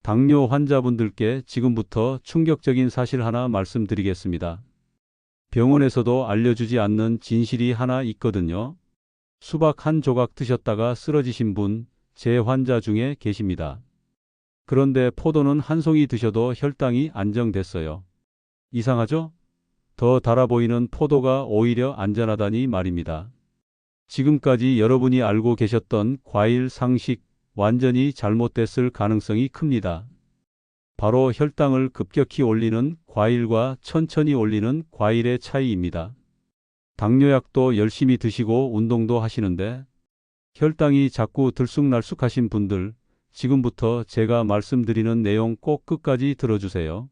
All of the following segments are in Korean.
당뇨 환자분들께 지금부터 충격적인 사실 하나 말씀드리겠습니다. 병원에서도 알려주지 않는 진실이 하나 있거든요. 수박 한 조각 드셨다가 쓰러지신 분, 제 환자 중에 계십니다. 그런데 포도는 한 송이 드셔도 혈당이 안정됐어요. 이상하죠? 더 달아 보이는 포도가 오히려 안전하다니 말입니다. 지금까지 여러분이 알고 계셨던 과일 상식, 완전히 잘못됐을 가능성이 큽니다. 바로 혈당을 급격히 올리는 과일과 천천히 올리는 과일의 차이입니다. 당뇨약도 열심히 드시고 운동도 하시는데 혈당이 자꾸 들쑥날쑥하신 분들, 지금부터 제가 말씀드리는 내용 꼭 끝까지 들어주세요.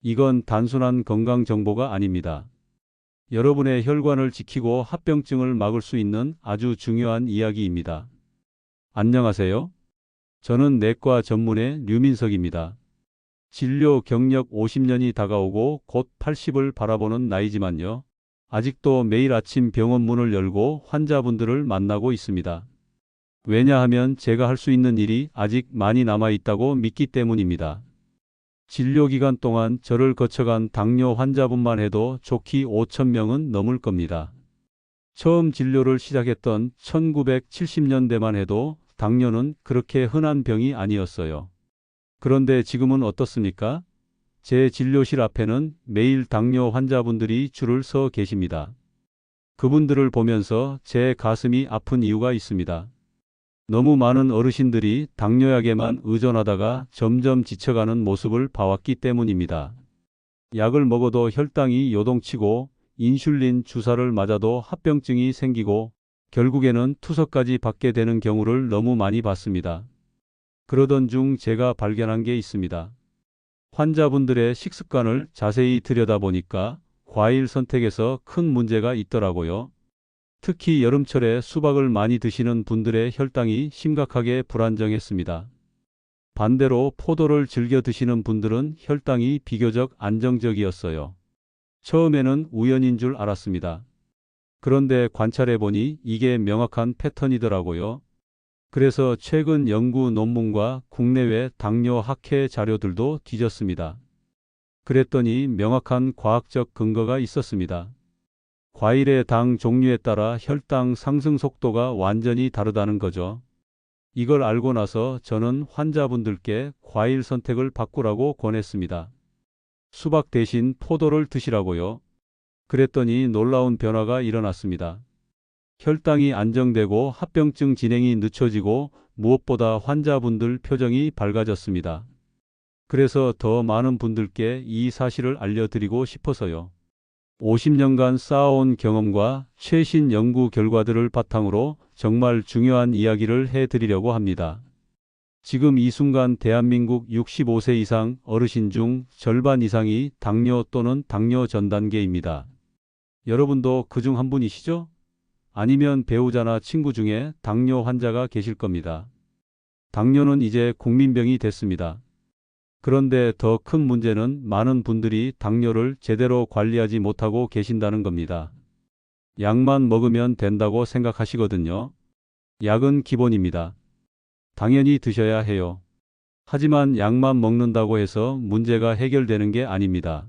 이건 단순한 건강 정보가 아닙니다. 여러분의 혈관을 지키고 합병증을 막을 수 있는 아주 중요한 이야기입니다. 안녕하세요. 저는 내과 전문의 류민석입니다. 진료 경력 50년이 다가오고 곧 80을 바라보는 나이지만요. 아직도 매일 아침 병원 문을 열고 환자분들을 만나고 있습니다. 왜냐하면 제가 할 수 있는 일이 아직 많이 남아 있다고 믿기 때문입니다. 진료 기간 동안 저를 거쳐간 당뇨 환자분만 해도 좋기 5,000명은 넘을 겁니다. 처음 진료를 시작했던 1970년대만 해도 당뇨는 그렇게 흔한 병이 아니었어요. 그런데 지금은 어떻습니까? 제 진료실 앞에는 매일 당뇨 환자분들이 줄을 서 계십니다. 그분들을 보면서 제 가슴이 아픈 이유가 있습니다. 너무 많은 어르신들이 당뇨약에만 의존하다가 점점 지쳐가는 모습을 봐왔기 때문입니다. 약을 먹어도 혈당이 요동치고 인슐린 주사를 맞아도 합병증이 생기고 결국에는 투석까지 받게 되는 경우를 너무 많이 봤습니다. 그러던 중 제가 발견한 게 있습니다. 환자분들의 식습관을 자세히 들여다보니까 과일 선택에서 큰 문제가 있더라고요. 특히 여름철에 수박을 많이 드시는 분들의 혈당이 심각하게 불안정했습니다. 반대로 포도를 즐겨 드시는 분들은 혈당이 비교적 안정적이었어요. 처음에는 우연인 줄 알았습니다. 그런데 관찰해보니 이게 명확한 패턴이더라고요. 그래서 최근 연구 논문과 국내외 당뇨 학회 자료들도 뒤졌습니다. 그랬더니 명확한 과학적 근거가 있었습니다. 과일의 당 종류에 따라 혈당 상승 속도가 완전히 다르다는 거죠. 이걸 알고 나서 저는 환자분들께 과일 선택을 바꾸라고 권했습니다. 수박 대신 포도를 드시라고요. 그랬더니 놀라운 변화가 일어났습니다. 혈당이 안정되고 합병증 진행이 늦춰지고 무엇보다 환자분들 표정이 밝아졌습니다. 그래서 더 많은 분들께 이 사실을 알려드리고 싶어서요. 50년간 쌓아온 경험과 최신 연구 결과들을 바탕으로 정말 중요한 이야기를 해드리려고 합니다. 지금 이 순간 대한민국 65세 이상 어르신 중 절반 이상이 당뇨 또는 당뇨 전 단계입니다. 여러분도 그중 한 분이시죠? 아니면 배우자나 친구 중에 당뇨 환자가 계실 겁니다. 당뇨는 이제 국민병이 됐습니다. 그런데 더 큰 문제는 많은 분들이 당뇨를 제대로 관리하지 못하고 계신다는 겁니다. 약만 먹으면 된다고 생각하시거든요. 약은 기본입니다. 당연히 드셔야 해요. 하지만 약만 먹는다고 해서 문제가 해결되는 게 아닙니다.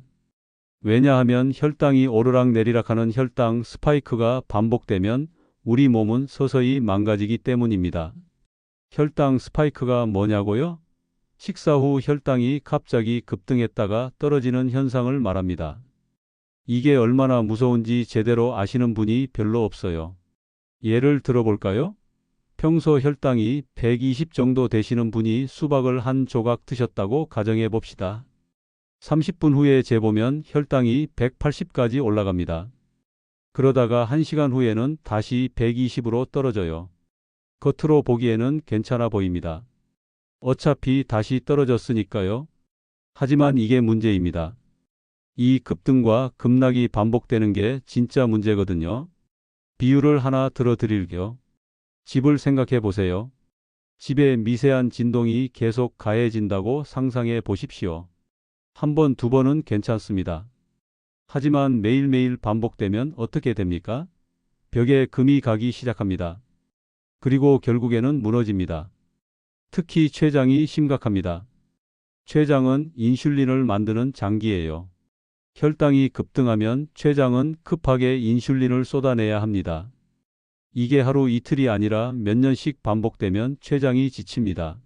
왜냐하면 혈당이 오르락내리락하는 혈당 스파이크가 반복되면 우리 몸은 서서히 망가지기 때문입니다. 혈당 스파이크가 뭐냐고요? 식사 후 혈당이 갑자기 급등했다가 떨어지는 현상을 말합니다. 이게 얼마나 무서운지 제대로 아시는 분이 별로 없어요. 예를 들어볼까요? 평소 혈당이 120 정도 되시는 분이 수박을 한 조각 드셨다고 가정해 봅시다. 30분 후에 재보면 혈당이 180까지 올라갑니다. 그러다가 1시간 후에는 다시 120으로 떨어져요. 겉으로 보기에는 괜찮아 보입니다. 어차피 다시 떨어졌으니까요. 하지만 이게 문제입니다. 이 급등과 급락이 반복되는 게 진짜 문제거든요. 비유를 하나 들어드릴게요. 집을 생각해 보세요. 집에 미세한 진동이 계속 가해진다고 상상해 보십시오. 한 번, 두 번은 괜찮습니다. 하지만 매일매일 반복되면 어떻게 됩니까? 벽에 금이 가기 시작합니다. 그리고 결국에는 무너집니다. 특히 췌장이 심각합니다. 췌장은 인슐린을 만드는 장기예요. 혈당이 급등하면 췌장은 급하게 인슐린을 쏟아내야 합니다. 이게 하루 이틀이 아니라 몇 년씩 반복되면 췌장이 지칩니다.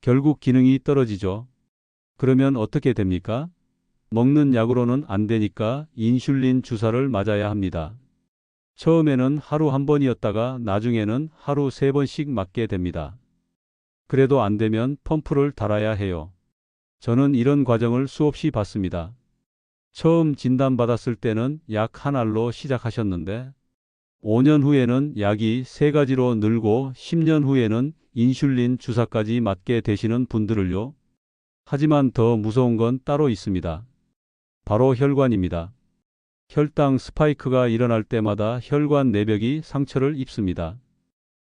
결국 기능이 떨어지죠. 그러면 어떻게 됩니까? 먹는 약으로는 안 되니까 인슐린 주사를 맞아야 합니다. 처음에는 하루 한 번이었다가 나중에는 하루 3번씩 맞게 됩니다. 그래도 안 되면 펌프를 달아야 해요. 저는 이런 과정을 수없이 봤습니다. 처음 진단받았을 때는 약 한 알로 시작하셨는데 5년 후에는 약이 3가지로 늘고 10년 후에는 인슐린 주사까지 맞게 되시는 분들을요. 하지만 더 무서운 건 따로 있습니다. 바로 혈관입니다. 혈당 스파이크가 일어날 때마다 혈관 내벽이 상처를 입습니다.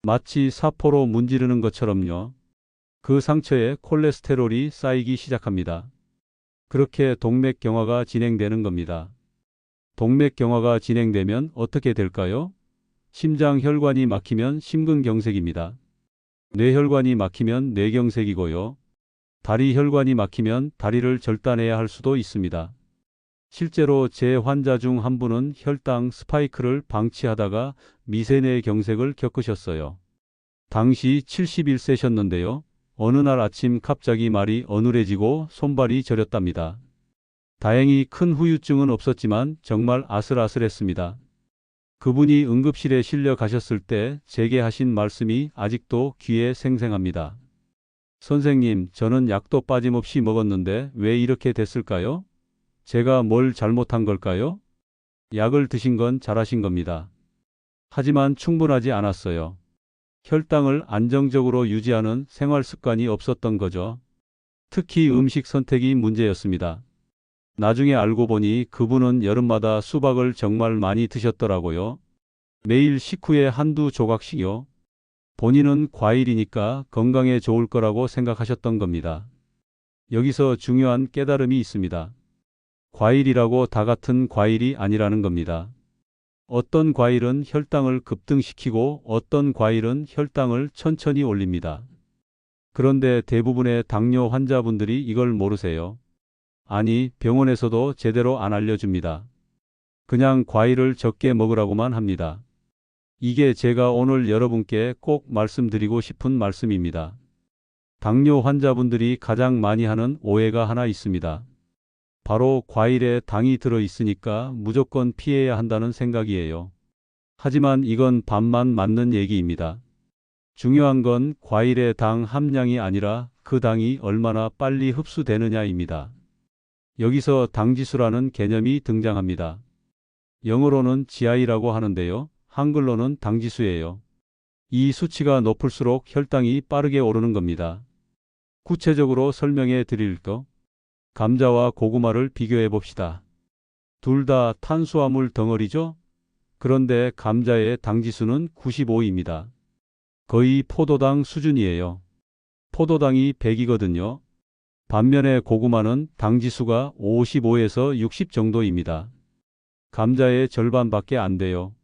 마치 사포로 문지르는 것처럼요. 그 상처에 콜레스테롤이 쌓이기 시작합니다. 그렇게 동맥경화가 진행되는 겁니다. 동맥경화가 진행되면 어떻게 될까요? 심장 혈관이 막히면 심근경색입니다. 뇌혈관이 막히면 뇌경색이고요. 다리 혈관이 막히면 다리를 절단해야 할 수도 있습니다. 실제로 제 환자 중 한 분은 혈당 스파이크를 방치하다가 미세뇌경색을 겪으셨어요. 당시 71세셨는데요. 어느 날 아침 갑자기 말이 어눌해지고 손발이 저렸답니다. 다행히 큰 후유증은 없었지만 정말 아슬아슬했습니다. 그분이 응급실에 실려 가셨을 때 제게 하신 말씀이 아직도 귀에 생생합니다. 선생님, 저는 약도 빠짐없이 먹었는데 왜 이렇게 됐을까요? 제가 뭘 잘못한 걸까요? 약을 드신 건 잘하신 겁니다. 하지만 충분하지 않았어요. 혈당을 안정적으로 유지하는 생활 습관이 없었던 거죠. 특히 음식 선택이 문제였습니다. 나중에 알고 보니 그분은 여름마다 수박을 정말 많이 드셨더라고요. 매일 식후에 한두 조각씩요. 본인은 과일이니까 건강에 좋을 거라고 생각하셨던 겁니다. 여기서 중요한 깨달음이 있습니다. 과일이라고 다 같은 과일이 아니라는 겁니다. 어떤 과일은 혈당을 급등시키고 어떤 과일은 혈당을 천천히 올립니다. 그런데 대부분의 당뇨 환자분들이 이걸 모르세요. 아니, 병원에서도 제대로 안 알려줍니다. 그냥 과일을 적게 먹으라고만 합니다. 이게 제가 오늘 여러분께 꼭 말씀드리고 싶은 말씀입니다. 당뇨 환자분들이 가장 많이 하는 오해가 하나 있습니다. 바로 과일에 당이 들어 있으니까 무조건 피해야 한다는 생각이에요. 하지만 이건 반만 맞는 얘기입니다. 중요한 건 과일의 당 함량이 아니라 그 당이 얼마나 빨리 흡수되느냐입니다. 여기서 당지수라는 개념이 등장합니다. 영어로는 GI라고 하는데요. 한글로는 당지수예요. 이 수치가 높을수록 혈당이 빠르게 오르는 겁니다. 구체적으로 설명해 드릴까? 감자와 고구마를 비교해 봅시다. 둘 다 탄수화물 덩어리죠? 그런데 감자의 당지수는 95입니다. 거의 포도당 수준이에요. 포도당이 100이거든요. 반면에 고구마는 당지수가 55에서 60 정도입니다. 감자의 절반밖에 안 돼요.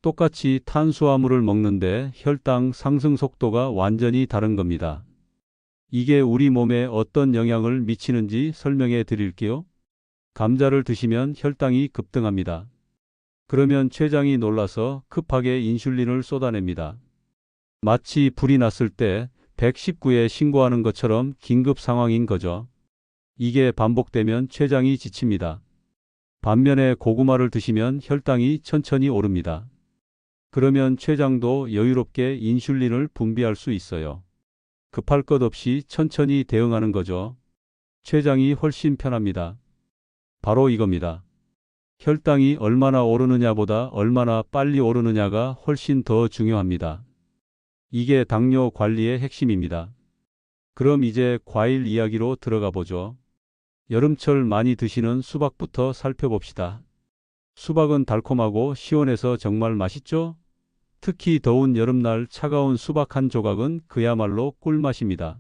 똑같이 탄수화물을 먹는데 혈당 상승 속도가 완전히 다른 겁니다. 이게 우리 몸에 어떤 영향을 미치는지 설명해 드릴게요. 감자를 드시면 혈당이 급등합니다. 그러면 췌장이 놀라서 급하게 인슐린을 쏟아냅니다. 마치 불이 났을 때 119에 신고하는 것처럼 긴급 상황인 거죠. 이게 반복되면 췌장이 지칩니다. 반면에 고구마를 드시면 혈당이 천천히 오릅니다. 그러면 췌장도 여유롭게 인슐린을 분비할 수 있어요. 급할 것 없이 천천히 대응하는 거죠. 췌장이 훨씬 편합니다. 바로 이겁니다. 혈당이 얼마나 오르느냐보다 얼마나 빨리 오르느냐가 훨씬 더 중요합니다. 이게 당뇨 관리의 핵심입니다. 그럼 이제 과일 이야기로 들어가 보죠. 여름철 많이 드시는 수박부터 살펴봅시다. 수박은 달콤하고 시원해서 정말 맛있죠? 특히 더운 여름날 차가운 수박 한 조각은 그야말로 꿀맛입니다.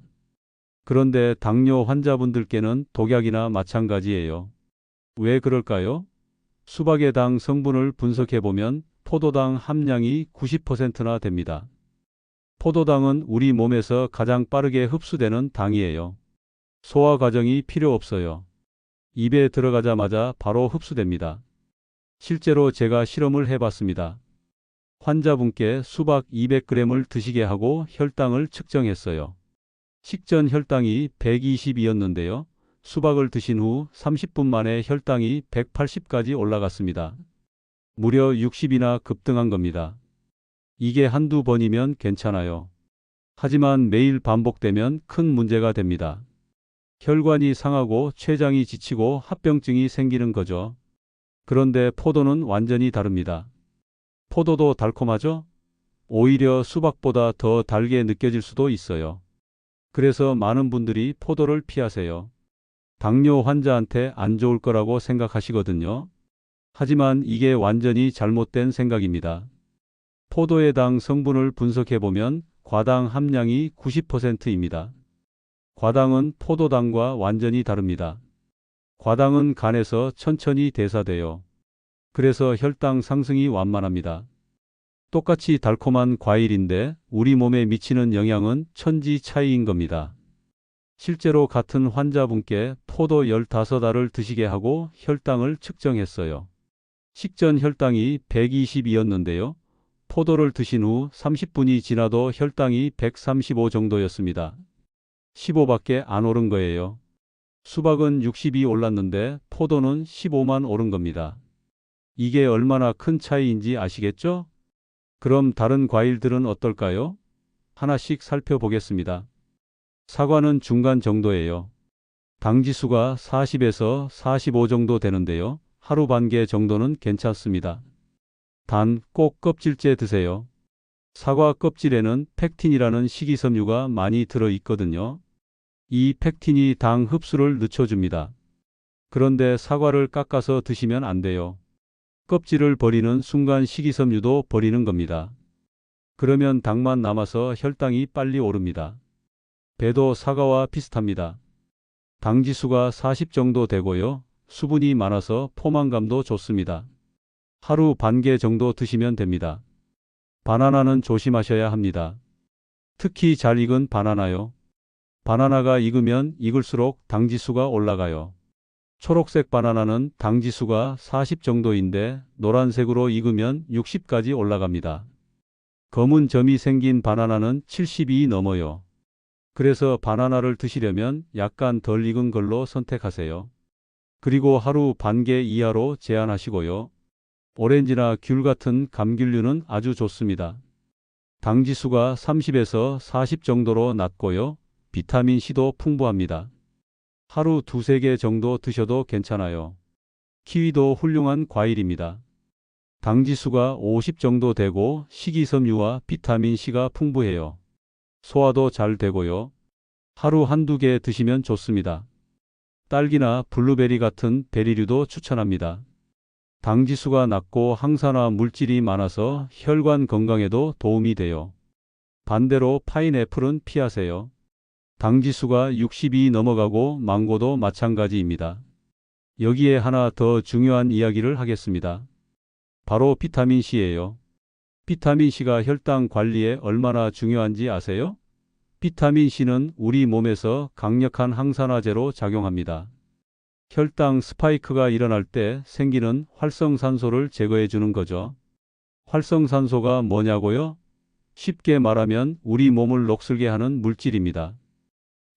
그런데 당뇨 환자분들께는 독약이나 마찬가지예요. 왜 그럴까요? 수박의 당 성분을 분석해보면 포도당 함량이 90%나 됩니다. 포도당은 우리 몸에서 가장 빠르게 흡수되는 당이에요. 소화 과정이 필요 없어요. 입에 들어가자마자 바로 흡수됩니다. 실제로 제가 실험을 해봤습니다. 환자분께 수박 200g을 드시게 하고 혈당을 측정했어요. 식전 혈당이 120이었는데요. 수박을 드신 후 30분 만에 혈당이 180까지 올라갔습니다. 무려 60이나 급등한 겁니다. 이게 한두 번이면 괜찮아요. 하지만 매일 반복되면 큰 문제가 됩니다. 혈관이 상하고 췌장이 지치고 합병증이 생기는 거죠. 그런데 포도는 완전히 다릅니다. 포도도 달콤하죠? 오히려 수박보다 더 달게 느껴질 수도 있어요. 그래서 많은 분들이 포도를 피하세요. 당뇨 환자한테 안 좋을 거라고 생각하시거든요. 하지만 이게 완전히 잘못된 생각입니다. 포도의 당 성분을 분석해보면 과당 함량이 90%입니다. 과당은 포도당과 완전히 다릅니다. 과당은 간에서 천천히 대사돼요. 그래서 혈당 상승이 완만합니다. 똑같이 달콤한 과일인데 우리 몸에 미치는 영향은 천지 차이인 겁니다. 실제로 같은 환자분께 포도 15알을 드시게 하고 혈당을 측정했어요. 식전 혈당이 120이었는데요. 포도를 드신 후 30분이 지나도 혈당이 135 정도였습니다. 15밖에 안 오른 거예요. 수박은 60이 올랐는데 포도는 15만 오른 겁니다. 이게 얼마나 큰 차이인지 아시겠죠? 그럼 다른 과일들은 어떨까요? 하나씩 살펴보겠습니다. 사과는 중간 정도예요. 당지수가 40에서 45 정도 되는데요. 하루 반 개 정도는 괜찮습니다. 단 꼭 껍질째 드세요. 사과 껍질에는 펙틴이라는 식이섬유가 많이 들어 있거든요. 이 펙틴이 당 흡수를 늦춰줍니다. 그런데 사과를 깎아서 드시면 안 돼요. 껍질을 버리는 순간 식이섬유도 버리는 겁니다. 그러면 당만 남아서 혈당이 빨리 오릅니다. 배도 사과와 비슷합니다. 당지수가 40 정도 되고요. 수분이 많아서 포만감도 좋습니다. 하루 반 개 정도 드시면 됩니다. 바나나는 조심하셔야 합니다. 특히 잘 익은 바나나요. 바나나가 익으면 익을수록 당지수가 올라가요. 초록색 바나나는 당지수가 40 정도인데 노란색으로 익으면 60까지 올라갑니다. 검은 점이 생긴 바나나는 70이 넘어요. 그래서 바나나를 드시려면 약간 덜 익은 걸로 선택하세요. 그리고 하루 반 개 이하로 제한하시고요. 오렌지나 귤 같은 감귤류는 아주 좋습니다. 당지수가 30에서 40 정도로 낮고요. 비타민C도 풍부합니다. 하루 두세 개 정도 드셔도 괜찮아요. 키위도 훌륭한 과일입니다. 당지수가 50 정도 되고 식이섬유와 비타민C가 풍부해요. 소화도 잘 되고요. 하루 한두 개 드시면 좋습니다. 딸기나 블루베리 같은 베리류도 추천합니다. 당지수가 낮고 항산화 물질이 많아서 혈관 건강에도 도움이 돼요. 반대로 파인애플은 피하세요. 당지수가 60이 넘어가고 망고도 마찬가지입니다. 여기에 하나 더 중요한 이야기를 하겠습니다. 바로 비타민C예요. 비타민C가 혈당 관리에 얼마나 중요한지 아세요? 비타민C는 우리 몸에서 강력한 항산화제로 작용합니다. 혈당 스파이크가 일어날 때 생기는 활성산소를 제거해 주는 거죠. 활성산소가 뭐냐고요? 쉽게 말하면 우리 몸을 녹슬게 하는 물질입니다.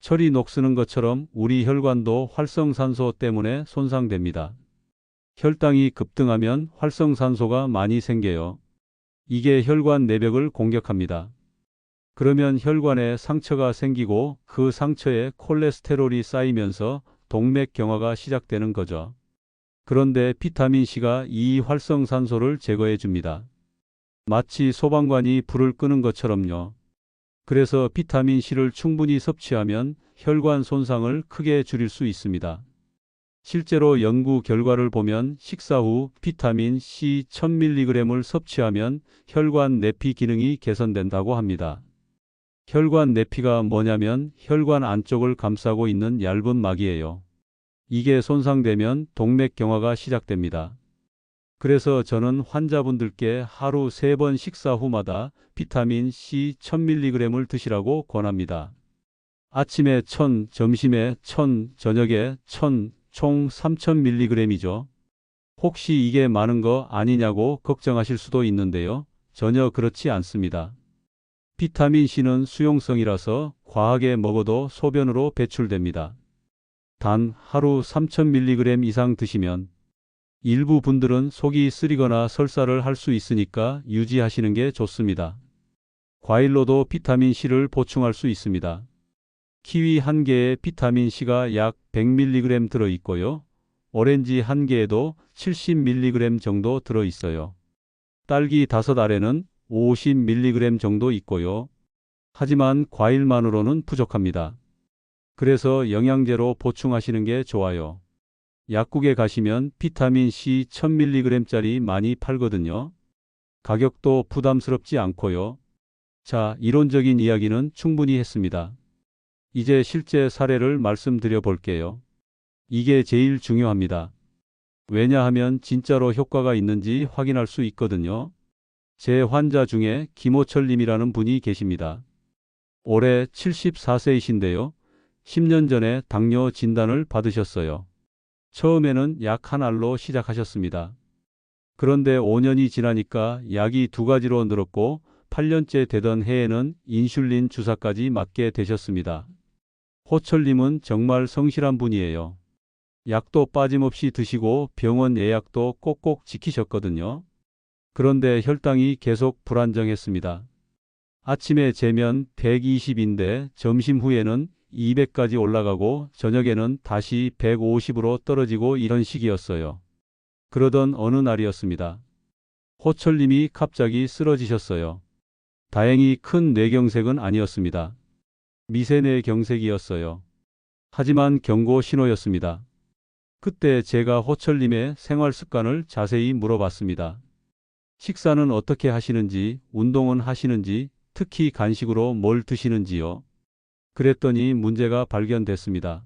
철이 녹쓰는 것처럼 우리 혈관도 활성산소 때문에 손상됩니다. 혈당이 급등하면 활성산소가 많이 생겨요. 이게 혈관 내벽을 공격합니다. 그러면 혈관에 상처가 생기고 그 상처에 콜레스테롤이 쌓이면서 동맥경화가 시작되는 거죠. 그런데 비타민C가 이 활성산소를 제거해 줍니다. 마치 소방관이 불을 끄는 것처럼요. 그래서 비타민C를 충분히 섭취하면 혈관 손상을 크게 줄일 수 있습니다. 실제로 연구 결과를 보면 식사 후 비타민C 1000mg을 섭취하면 혈관 내피 기능이 개선된다고 합니다. 혈관 내피가 뭐냐면 혈관 안쪽을 감싸고 있는 얇은 막이에요. 이게 손상되면 동맥경화가 시작됩니다. 그래서 저는 환자분들께 하루 3번 식사 후마다 비타민C 1000mg을 드시라고 권합니다. 아침에 1000, 점심에 1000, 저녁에 1000, 총 3000mg이죠. 혹시 이게 많은 거 아니냐고 걱정하실 수도 있는데요. 전혀 그렇지 않습니다. 비타민 C는 수용성이라서 과하게 먹어도 소변으로 배출됩니다. 단 하루 3000mg 이상 드시면 일부 분들은 속이 쓰리거나 설사를 할 수 있으니까 유지하시는 게 좋습니다. 과일로도 비타민 C를 보충할 수 있습니다. 키위 한 개에 비타민 C가 약 100mg 들어 있고요. 오렌지 한 개에도 70mg 정도 들어 있어요. 딸기 5알에는 50mg 정도 있고요. 하지만 과일만으로는 부족합니다. 그래서 영양제로 보충하시는 게 좋아요. 약국에 가시면 비타민 C 1000mg짜리 많이 팔거든요. 가격도 부담스럽지 않고요. 자, 이론적인 이야기는 충분히 했습니다. 이제 실제 사례를 말씀드려 볼게요. 이게 제일 중요합니다. 왜냐하면 진짜로 효과가 있는지 확인할 수 있거든요. 제 환자 중에 김호철님이라는 분이 계십니다. 올해 74세이신데요. 10년 전에 당뇨 진단을 받으셨어요. 처음에는 약 한 알로 시작하셨습니다. 그런데 5년이 지나니까 약이 2가지로 늘었고 8년째 되던 해에는 인슐린 주사까지 맞게 되셨습니다. 호철님은 정말 성실한 분이에요. 약도 빠짐없이 드시고 병원 예약도 꼭꼭 지키셨거든요. 그런데 혈당이 계속 불안정했습니다. 아침에 재면 120인데 점심 후에는 200까지 올라가고 저녁에는 다시 150으로 떨어지고 이런 식이었어요. 그러던 어느 날이었습니다. 호철님이 갑자기 쓰러지셨어요. 다행히 큰 뇌경색은 아니었습니다. 미세뇌경색이었어요. 하지만 경고 신호였습니다. 그때 제가 호철님의 생활 습관을 자세히 물어봤습니다. 식사는 어떻게 하시는지, 운동은 하시는지, 특히 간식으로 뭘 드시는지요? 그랬더니 문제가 발견됐습니다.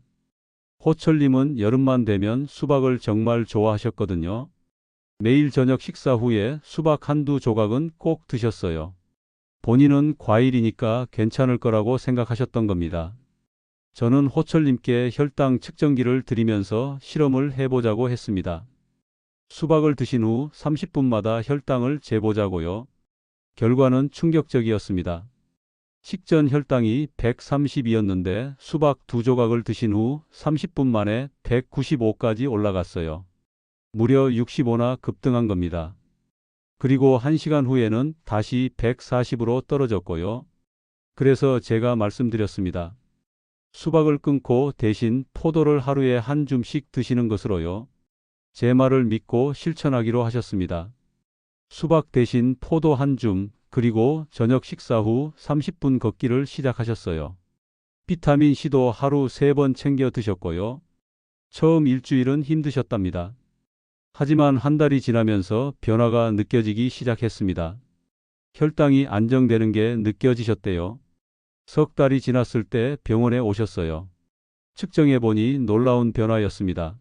호철님은 여름만 되면 수박을 정말 좋아하셨거든요. 매일 저녁 식사 후에 수박 한두 조각은 꼭 드셨어요. 본인은 과일이니까 괜찮을 거라고 생각하셨던 겁니다. 저는 호철님께 혈당 측정기를 드리면서 실험을 해보자고 했습니다. 수박을 드신 후 30분마다 혈당을 재보자고요. 결과는 충격적이었습니다. 식전 혈당이 130이었는데 수박 2조각을 드신 후 30분 만에 195까지 올라갔어요. 무려 65나 급등한 겁니다. 그리고 1시간 후에는 다시 140으로 떨어졌고요. 그래서 제가 말씀드렸습니다. 수박을 끊고 대신 포도를 하루에 한 줌씩 드시는 것으로요. 제 말을 믿고 실천하기로 하셨습니다. 수박 대신 포도 한 줌, 그리고 저녁 식사 후 30분 걷기를 시작하셨어요. 비타민 C도 하루 3번 챙겨 드셨고요. 처음 일주일은 힘드셨답니다. 하지만 한 달이 지나면서 변화가 느껴지기 시작했습니다. 혈당이 안정되는 게 느껴지셨대요. 석 달이 지났을 때 병원에 오셨어요. 측정해보니 놀라운 변화였습니다.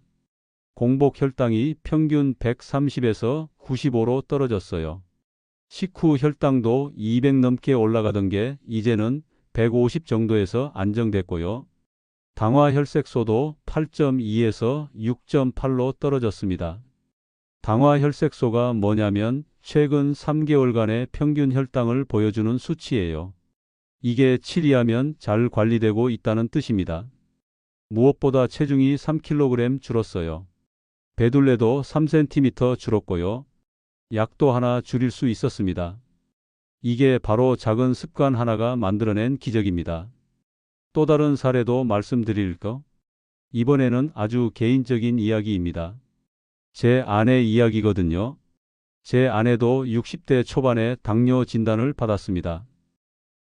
공복 혈당이 평균 130에서 95로 떨어졌어요. 식후 혈당도 200 넘게 올라가던 게 이제는 150 정도에서 안정됐고요. 당화 혈색소도 8.2에서 6.8로 떨어졌습니다. 당화 혈색소가 뭐냐면 최근 3개월간의 평균 혈당을 보여주는 수치예요. 이게 7이하면 잘 관리되고 있다는 뜻입니다. 무엇보다 체중이 3kg 줄었어요. 배둘레도 3cm 줄었고요. 약도 하나 줄일 수 있었습니다. 이게 바로 작은 습관 하나가 만들어낸 기적입니다. 또 다른 사례도 말씀드릴까? 이번에는 아주 개인적인 이야기입니다. 제 아내 이야기거든요. 제 아내도 60대 초반에 당뇨 진단을 받았습니다.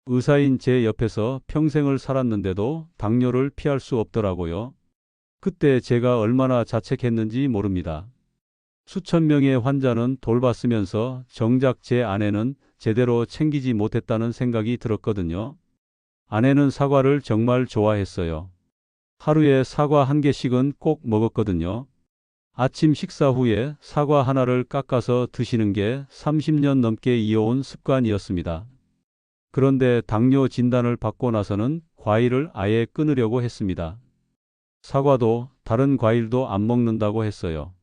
의사인 제 옆에서 평생을 살았는데도 당뇨를 피할 수 없더라고요. 그때 제가 얼마나 자책했는지 모릅니다. 수천 명의 환자는 돌봤으면서 정작 제 아내는 제대로 챙기지 못했다는 생각이 들었거든요. 아내는 사과를 정말 좋아했어요. 하루에 사과 1개씩은 꼭 먹었거든요. 아침 식사 후에 사과 하나를 깎아서 드시는 게 30년 넘게 이어온 습관이었습니다. 그런데 당뇨 진단을 받고 나서는 과일을 아예 끊으려고 했습니다. 사과도 다른 과일도 안 먹는다고 했어요.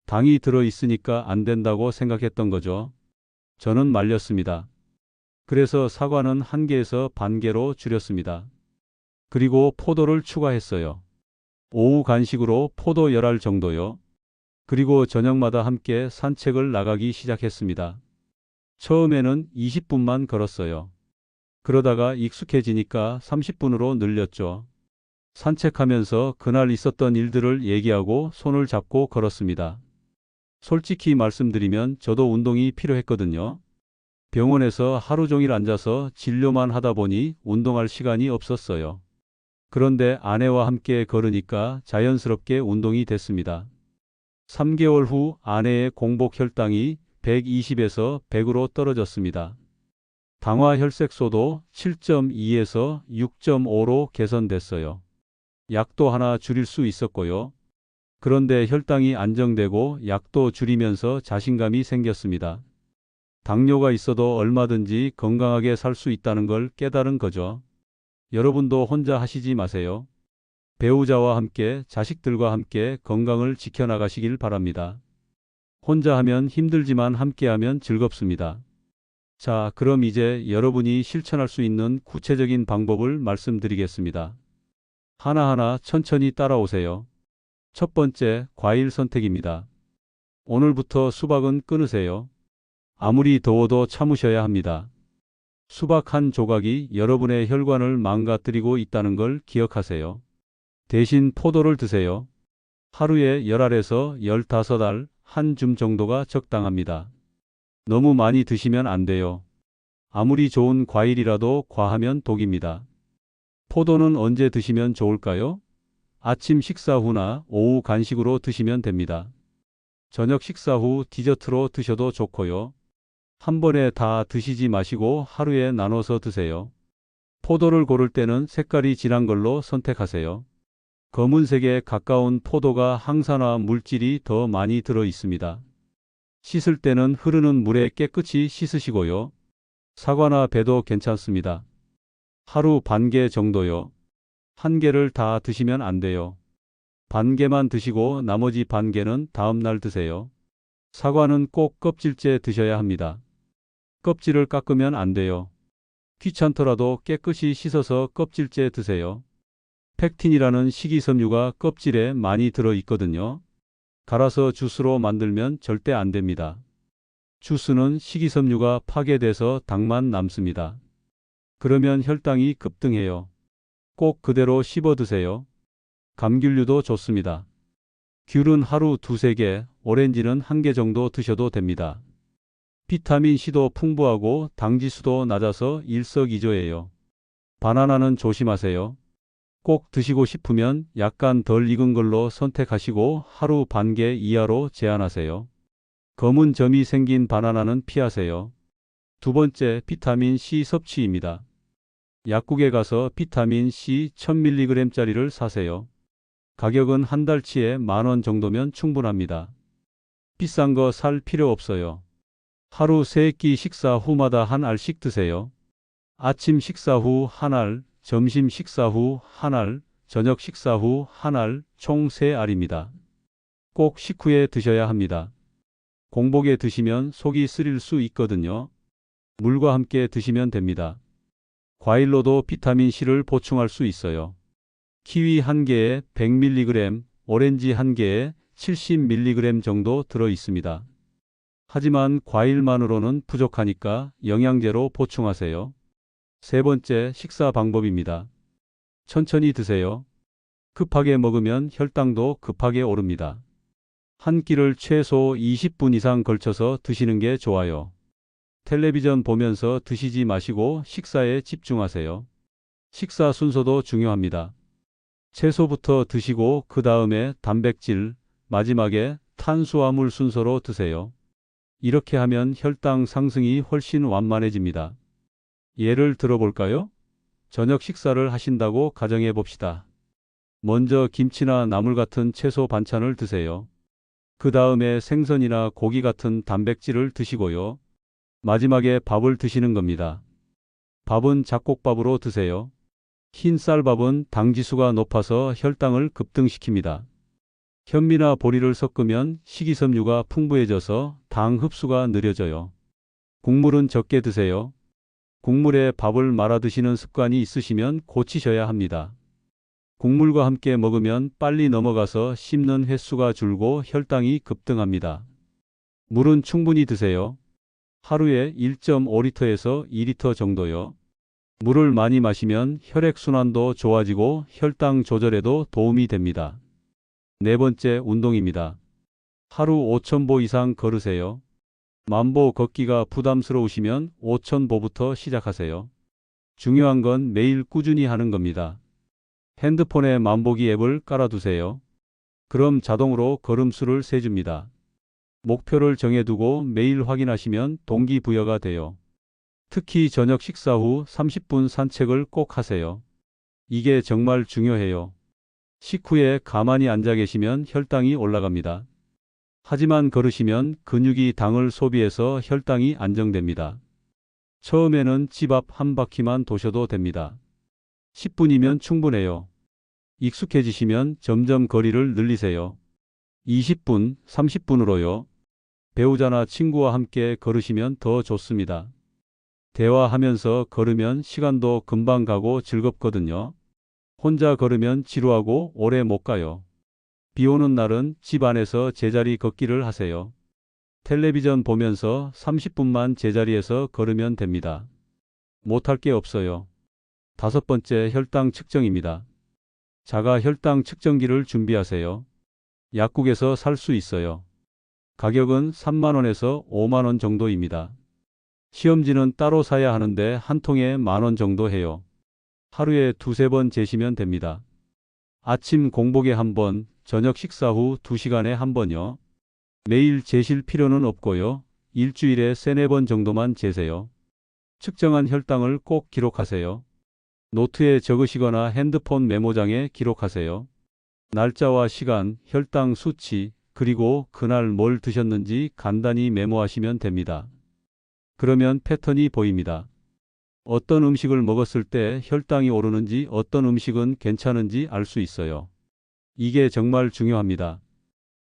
당이 들어 있으니까 안 된다고 생각했던 거죠. 저는 말렸습니다. 그래서 사과는 1개에서 반 개로 줄였습니다. 그리고 포도를 추가했어요. 오후 간식으로 포도 10알 정도요. 그리고 저녁마다 함께 산책을 나가기 시작했습니다. 처음에는 20분만 걸었어요. 그러다가 익숙해지니까 30분으로 늘렸죠. 산책하면서 그날 있었던 일들을 얘기하고 손을 잡고 걸었습니다. 솔직히 말씀드리면 저도 운동이 필요했거든요. 병원에서 하루 종일 앉아서 진료만 하다 보니 운동할 시간이 없었어요. 그런데 아내와 함께 걸으니까 자연스럽게 운동이 됐습니다. 3개월 후 아내의 공복 혈당이 120에서 100으로 떨어졌습니다. 당화 혈색소도 7.2에서 6.5로 개선됐어요. 약도 하나 줄일 수 있었고요. 그런데 혈당이 안정되고 약도 줄이면서 자신감이 생겼습니다. 당뇨가 있어도 얼마든지 건강하게 살 수 있다는 걸 깨달은 거죠. 여러분도 혼자 하시지 마세요. 배우자와 함께, 자식들과 함께 건강을 지켜나가시길 바랍니다. 혼자 하면 힘들지만 함께하면 즐겁습니다. 자, 그럼 이제 여러분이 실천할 수 있는 구체적인 방법을 말씀드리겠습니다. 하나하나 천천히 따라오세요. 첫 번째, 과일 선택입니다. 오늘부터 수박은 끊으세요. 아무리 더워도 참으셔야 합니다. 수박 한 조각이 여러분의 혈관을 망가뜨리고 있다는 걸 기억하세요. 대신 포도를 드세요. 하루에 10알에서 15알, 한 줌 정도가 적당합니다. 너무 많이 드시면 안 돼요. 아무리 좋은 과일이라도 과하면 독입니다. 포도는 언제 드시면 좋을까요? 아침 식사 후나 오후 간식으로 드시면 됩니다. 저녁 식사 후 디저트로 드셔도 좋고요. 한 번에 다 드시지 마시고 하루에 나눠서 드세요. 포도를 고를 때는 색깔이 진한 걸로 선택하세요. 검은색에 가까운 포도가 항산화 물질이 더 많이 들어 있습니다. 씻을 때는 흐르는 물에 깨끗이 씻으시고요. 사과나 배도 괜찮습니다. 하루 반 개 정도요. 1개를 다 드시면 안 돼요. 반 개만 드시고 나머지 반 개는 다음 날 드세요. 사과는 꼭 껍질째 드셔야 합니다. 껍질을 깎으면 안 돼요. 귀찮더라도 깨끗이 씻어서 껍질째 드세요. 펙틴이라는 식이섬유가 껍질에 많이 들어 있거든요. 갈아서 주스로 만들면 절대 안 됩니다. 주스는 식이섬유가 파괴돼서 당만 남습니다. 그러면 혈당이 급등해요. 꼭 그대로 씹어 드세요. 감귤류도 좋습니다. 귤은 하루 2~3개, 오렌지는 1개 정도 드셔도 됩니다. 비타민C도 풍부하고 당지수도 낮아서 일석이조예요. 바나나는 조심하세요. 꼭 드시고 싶으면 약간 덜 익은 걸로 선택하시고 하루 반 개 이하로 제한하세요. 검은 점이 생긴 바나나는 피하세요. 두 번째, 비타민C 섭취입니다. 약국에 가서 비타민C 1000mg짜리를 사세요. 가격은 한 달치에 10,000원 정도면 충분합니다. 비싼 거 살 필요 없어요. 하루 3끼 식사 후마다 한 알씩 드세요. 아침 식사 후 한 알, 점심 식사 후 한 알, 저녁 식사 후 한 알, 총 3알입니다. 꼭 식후에 드셔야 합니다. 공복에 드시면 속이 쓰릴 수 있거든요. 물과 함께 드시면 됩니다. 과일로도 비타민C를 보충할 수 있어요. 키위 1개에 100mg, 오렌지 1개에 70mg 정도 들어 있습니다. 하지만 과일만으로는 부족하니까 영양제로 보충하세요. 세 번째, 식사 방법입니다. 천천히 드세요. 급하게 먹으면 혈당도 급하게 오릅니다. 한 끼를 최소 20분 이상 걸쳐서 드시는 게 좋아요. 텔레비전 보면서 드시지 마시고 식사에 집중하세요. 식사 순서도 중요합니다. 채소부터 드시고 그 다음에 단백질, 마지막에 탄수화물 순서로 드세요. 이렇게 하면 혈당 상승이 훨씬 완만해집니다. 예를 들어볼까요? 저녁 식사를 하신다고 가정해 봅시다. 먼저 김치나 나물 같은 채소 반찬을 드세요. 그 다음에 생선이나 고기 같은 단백질을 드시고요. 마지막에 밥을 드시는 겁니다. 밥은 잡곡밥으로 드세요. 흰 쌀밥은 당 지수가 높아서 혈당을 급등시킵니다. 현미나 보리를 섞으면 식이섬유가 풍부해져서 당 흡수가 느려져요. 국물은 적게 드세요. 국물에 밥을 말아 드시는 습관이 있으시면 고치셔야 합니다. 국물과 함께 먹으면 빨리 넘어가서 씹는 횟수가 줄고 혈당이 급등합니다. 물은 충분히 드세요. 하루에 1.5리터에서 2리터 정도요. 물을 많이 마시면 혈액순환도 좋아지고 혈당 조절에도 도움이 됩니다. 네 번째, 운동입니다. 하루 5,000보 이상 걸으세요. 10,000보 걷기가 부담스러우시면 5,000보부터 시작하세요. 중요한 건 매일 꾸준히 하는 겁니다. 핸드폰에 만보기 앱을 깔아두세요. 그럼 자동으로 걸음수를 세줍니다. 목표를 정해두고 매일 확인하시면 동기부여가 돼요. 특히 저녁 식사 후 30분 산책을 꼭 하세요. 이게 정말 중요해요. 식후에 가만히 앉아 계시면 혈당이 올라갑니다. 하지만 걸으시면 근육이 당을 소비해서 혈당이 안정됩니다. 처음에는 집 앞 한 바퀴만 도셔도 됩니다. 10분이면 충분해요. 익숙해지시면 점점 거리를 늘리세요. 20분, 30분으로요. 배우자나 친구와 함께 걸으시면 더 좋습니다. 대화하면서 걸으면 시간도 금방 가고 즐겁거든요. 혼자 걸으면 지루하고 오래 못 가요. 비 오는 날은 집 안에서 제자리 걷기를 하세요. 텔레비전 보면서 30분만 제자리에서 걸으면 됩니다. 못할 게 없어요. 다섯 번째, 혈당 측정입니다. 자가 혈당 측정기를 준비하세요. 약국에서 살 수 있어요. 가격은 3만 원에서 5만 원 정도입니다. 시험지는 따로 사야 하는데 한 통에 10,000원 정도 해요. 하루에 2~3번 재시면 됩니다. 아침 공복에 1번, 저녁 식사 후 2시간에 1번요. 매일 재실 필요는 없고요. 일주일에 3~4번 정도만 재세요. 측정한 혈당을 꼭 기록하세요. 노트에 적으시거나 핸드폰 메모장에 기록하세요. 날짜와 시간, 혈당 수치, 그리고 그날 뭘 드셨는지 간단히 메모하시면 됩니다. 그러면 패턴이 보입니다. 어떤 음식을 먹었을 때 혈당이 오르는지, 어떤 음식은 괜찮은지 알 수 있어요. 이게 정말 중요합니다.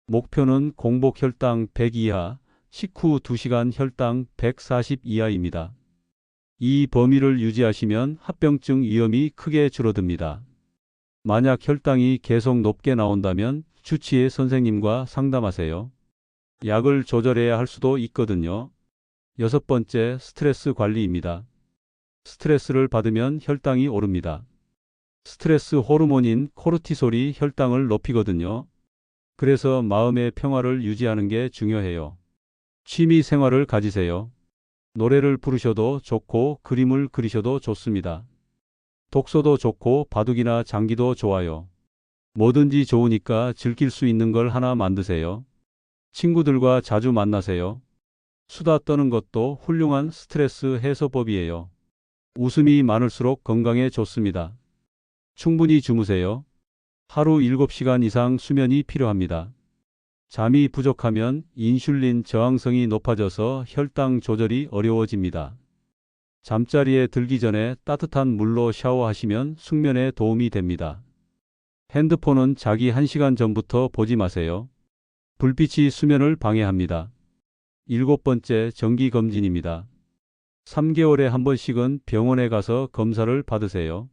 목표는 공복 혈당 100 이하, 식후 2시간 혈당 140 이하입니다. 이 범위를 유지하시면 합병증 위험이 크게 줄어듭니다. 만약 혈당이 계속 높게 나온다면 주치의 선생님과 상담하세요. 약을 조절해야 할 수도 있거든요. 여섯 번째, 스트레스 관리입니다. 스트레스를 받으면 혈당이 오릅니다. 스트레스 호르몬인 코르티솔이 혈당을 높이거든요. 그래서 마음의 평화를 유지하는 게 중요해요. 취미 생활을 가지세요. 노래를 부르셔도 좋고 그림을 그리셔도 좋습니다. 독서도 좋고 바둑이나 장기도 좋아요. 뭐든지 좋으니까 즐길 수 있는 걸 하나 만드세요. 친구들과 자주 만나세요. 수다 떠는 것도 훌륭한 스트레스 해소법이에요. 웃음이 많을수록 건강에 좋습니다. 충분히 주무세요. 하루 7시간 이상 수면이 필요합니다. 잠이 부족하면 인슐린 저항성이 높아져서 혈당 조절이 어려워집니다. 잠자리에 들기 전에 따뜻한 물로 샤워하시면 숙면에 도움이 됩니다. 핸드폰은 자기 1시간 전부터 보지 마세요. 불빛이 수면을 방해합니다. 일곱 번째, 정기검진입니다. 3개월에 한 번씩은 병원에 가서 검사를 받으세요.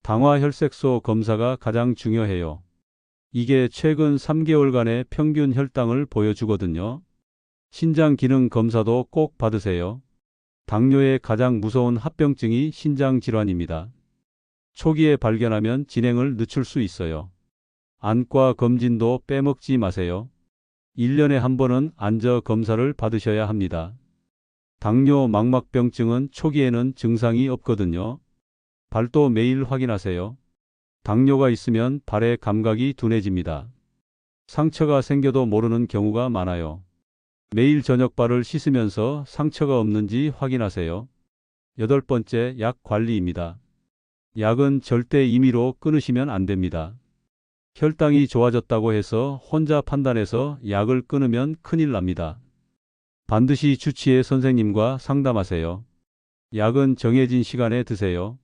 당화혈색소 검사가 가장 중요해요. 이게 최근 3개월간의 평균 혈당을 보여주거든요. 신장 기능 검사도 꼭 받으세요. 당뇨의 가장 무서운 합병증이 신장 질환입니다. 초기에 발견하면 진행을 늦출 수 있어요. 안과 검진도 빼먹지 마세요. 1년에 한 번은 안저 검사를 받으셔야 합니다. 당뇨 망막병증은 초기에는 증상이 없거든요. 발도 매일 확인하세요. 당뇨가 있으면 발의 감각이 둔해집니다. 상처가 생겨도 모르는 경우가 많아요. 매일 저녁 발을 씻으면서 상처가 없는지 확인하세요. 여덟 번째, 약 관리입니다. 약은 절대 임의로 끊으시면 안 됩니다. 혈당이 좋아졌다고 해서 혼자 판단해서 약을 끊으면 큰일 납니다. 반드시 주치의 선생님과 상담하세요. 약은 정해진 시간에 드세요.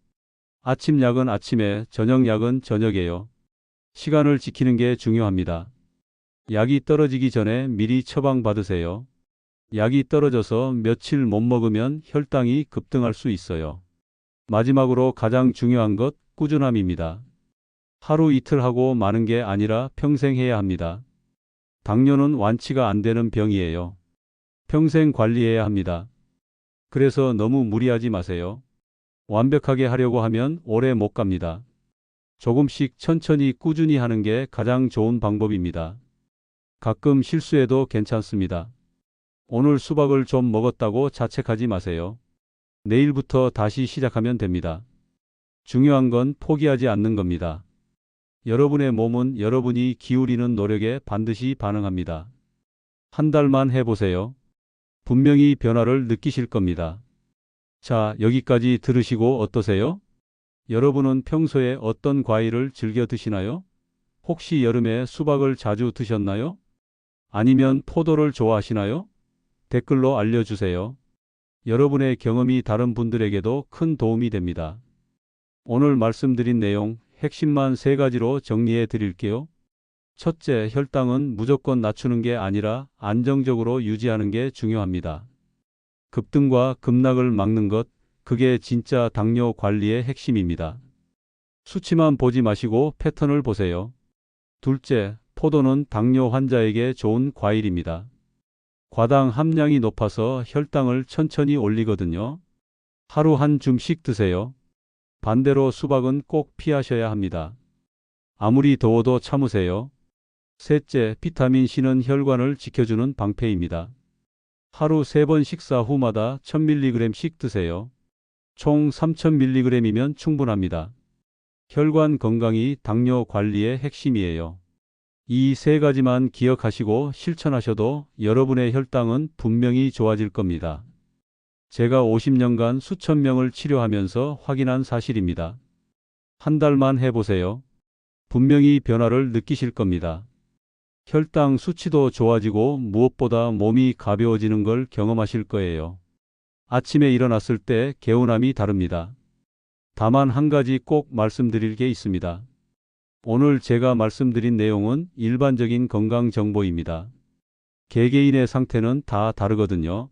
아침 약은 아침에, 저녁 약은 저녁에요. 시간을 지키는 게 중요합니다. 약이 떨어지기 전에 미리 처방 받으세요. 약이 떨어져서 며칠 못 먹으면 혈당이 급등할 수 있어요. 마지막으로 가장 중요한 것, 꾸준함입니다. 하루 이틀 하고 마는 게 아니라 평생 해야 합니다. 당뇨는 완치가 안 되는 병이에요. 평생 관리해야 합니다. 그래서 너무 무리하지 마세요. 완벽하게 하려고 하면 오래 못 갑니다. 조금씩 천천히 꾸준히 하는 게 가장 좋은 방법입니다. 가끔 실수해도 괜찮습니다. 오늘 수박을 좀 먹었다고 자책하지 마세요. 내일부터 다시 시작하면 됩니다. 중요한 건 포기하지 않는 겁니다. 여러분의 몸은 여러분이 기울이는 노력에 반드시 반응합니다. 한 달만 해보세요. 분명히 변화를 느끼실 겁니다. 자, 여기까지 들으시고 어떠세요? 여러분은 평소에 어떤 과일을 즐겨 드시나요? 혹시 여름에 수박을 자주 드셨나요? 아니면 포도를 좋아하시나요? 댓글로 알려주세요. 여러분의 경험이 다른 분들에게도 큰 도움이 됩니다. 오늘 말씀드린 내용 핵심만 3가지로 정리해 드릴게요. 첫째, 혈당은 무조건 낮추는 게 아니라 안정적으로 유지하는 게 중요합니다. 급등과 급락을 막는 것, 그게 진짜 당뇨 관리의 핵심입니다. 수치만 보지 마시고 패턴을 보세요. 둘째, 포도는 당뇨 환자에게 좋은 과일입니다. 과당 함량이 높아서 혈당을 천천히 올리거든요. 하루 한 줌씩 드세요. 반대로 수박은 꼭 피하셔야 합니다. 아무리 더워도 참으세요. 셋째, 비타민C는 혈관을 지켜주는 방패입니다. 하루 3번 식사 후마다 1000mg씩 드세요. 총 3000mg이면 충분합니다. 혈관 건강이 당뇨 관리의 핵심이에요. 이 3가지만 기억하시고 실천하셔도 여러분의 혈당은 분명히 좋아질 겁니다. 제가 50년간 수천 명을 치료하면서 확인한 사실입니다. 한 달만 해보세요. 분명히 변화를 느끼실 겁니다. 혈당 수치도 좋아지고 무엇보다 몸이 가벼워지는 걸 경험하실 거예요. 아침에 일어났을 때 개운함이 다릅니다. 다만 한 가지 꼭 말씀드릴 게 있습니다. 오늘 제가 말씀드린 내용은 일반적인 건강 정보입니다. 개개인의 상태는 다 다르거든요.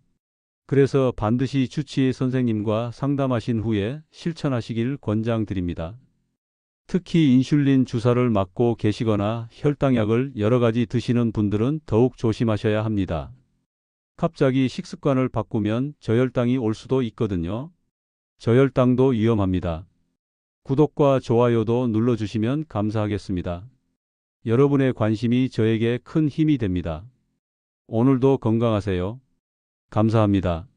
그래서 반드시 주치의 선생님과 상담하신 후에 실천하시길 권장드립니다. 특히 인슐린 주사를 맞고 계시거나 혈당약을 여러 가지 드시는 분들은 더욱 조심하셔야 합니다. 갑자기 식습관을 바꾸면 저혈당이 올 수도 있거든요. 저혈당도 위험합니다. 구독과 좋아요도 눌러주시면 감사하겠습니다. 여러분의 관심이 저에게 큰 힘이 됩니다. 오늘도 건강하세요. 감사합니다.